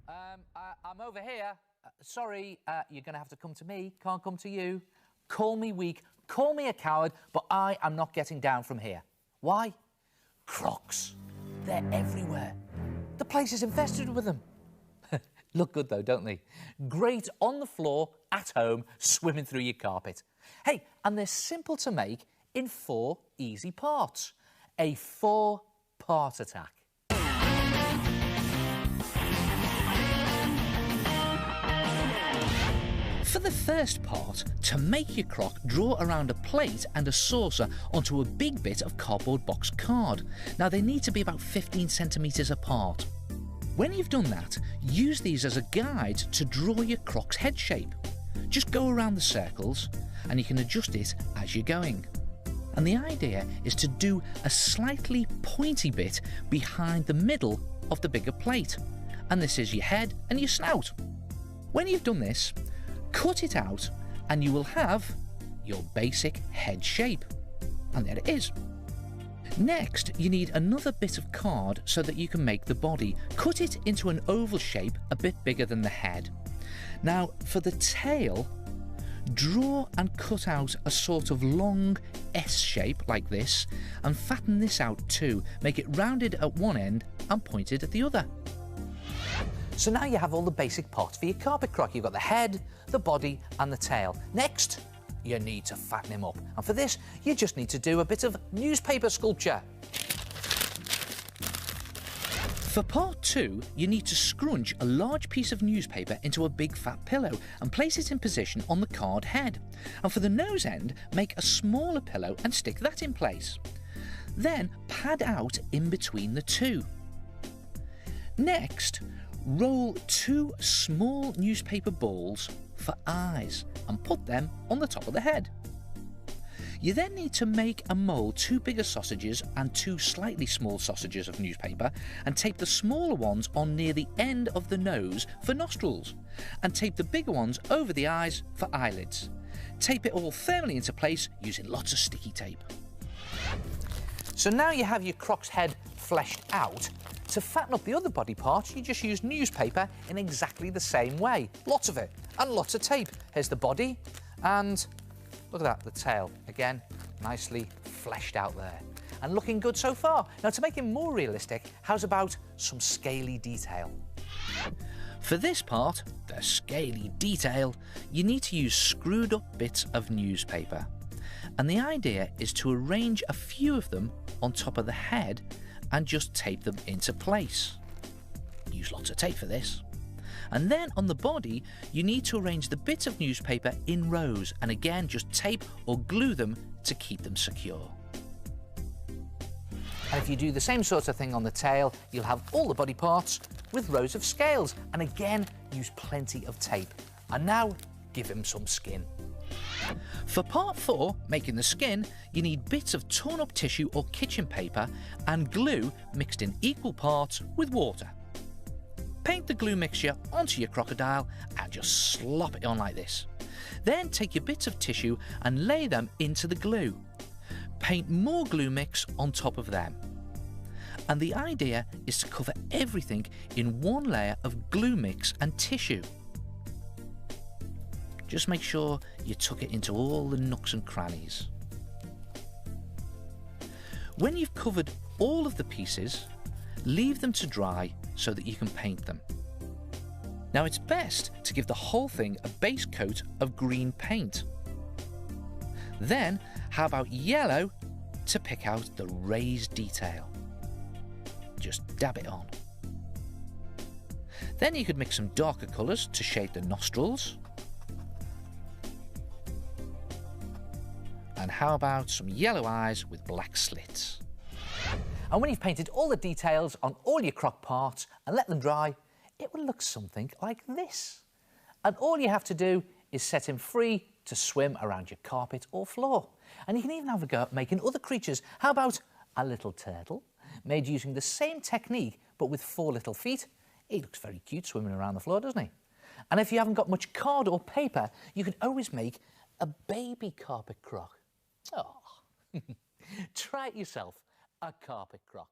I'm over here. Sorry, you're going to have to come to me. Can't come to you. Call me weak, call me a coward, but I am not getting down from here. Why? Crocs. They're everywhere. The place is infested with them. Look good though, don't they? Great on the floor, at home, swimming through your carpet. Hey, and they're simple to make in 4 easy parts. A 4-part attack. For the first part, to make your croc, draw around a plate and a saucer onto a big bit of cardboard box card. Now they need to be about 15 centimetres apart. When you've done that, use these as a guide to draw your croc's head shape. Just go around the circles and you can adjust it as you're going. And the idea is to do a slightly pointy bit behind the middle of the bigger plate. And this is your head and your snout. When you've done this, cut it out and you will have your basic head shape. And there it is. Next, you need another bit of card so that you can make the body. Cut it into an oval shape a bit bigger than the head. Now, for the tail, draw and cut out a sort of long S shape like this and fatten this out too. Make it rounded at one end and pointed at the other. So now you have all the basic parts for your carpet croc. You've got the head, the body and the tail. Next, you need to fatten him up. And for this, you just need to do a bit of newspaper sculpture. For part 2, you need to scrunch a large piece of newspaper into a big fat pillow and place it in position on the card head. And for the nose end, make a smaller pillow and stick that in place. Then pad out in between the two. Next, roll 2 small newspaper balls for eyes and put them on the top of the head. You then need to make and mould 2 bigger sausages and 2 slightly small sausages of newspaper and tape the smaller ones on near the end of the nose for nostrils and tape the bigger ones over the eyes for eyelids. Tape it all firmly into place using lots of sticky tape. So now you have your croc's head fleshed out. To fatten up the other body parts, you just use newspaper in exactly the same way. Lots of it, and lots of tape. Here's the body, and look at that, the tail. Again, nicely fleshed out there. And looking good so far. Now, to make him more realistic, how's about some scaly detail? For this part, the scaly detail, you need to use screwed up bits of newspaper. And the idea is to arrange a few of them on top of the head and just tape them into place. Use lots of tape for this. And then on the body, you need to arrange the bits of newspaper in rows and again just tape or glue them to keep them secure. And if you do the same sort of thing on the tail, you'll have all the body parts with rows of scales and again use plenty of tape. And now give him some skin. For part 4, making the skin, you need bits of torn up tissue or kitchen paper and glue mixed in equal parts with water. Paint the glue mixture onto your crocodile and just slop it on like this. Then take your bits of tissue and lay them into the glue. Paint more glue mix on top of them. And the idea is to cover everything in one layer of glue mix and tissue. Just make sure you tuck it into all the nooks and crannies. When you've covered all of the pieces, leave them to dry so that you can paint them. Now it's best to give the whole thing a base coat of green paint. Then, how about yellow to pick out the raised detail? Just dab it on. Then you could mix some darker colours to shade the nostrils. And how about some yellow eyes with black slits? And when you've painted all the details on all your croc parts and let them dry, it will look something like this. And all you have to do is set him free to swim around your carpet or floor. And you can even have a go at making other creatures. How about a little turtle made using the same technique but with 4 little feet? He looks very cute swimming around the floor, doesn't he? And if you haven't got much card or paper, you can always make a baby carpet croc. Oh, try it yourself, a carpet croc.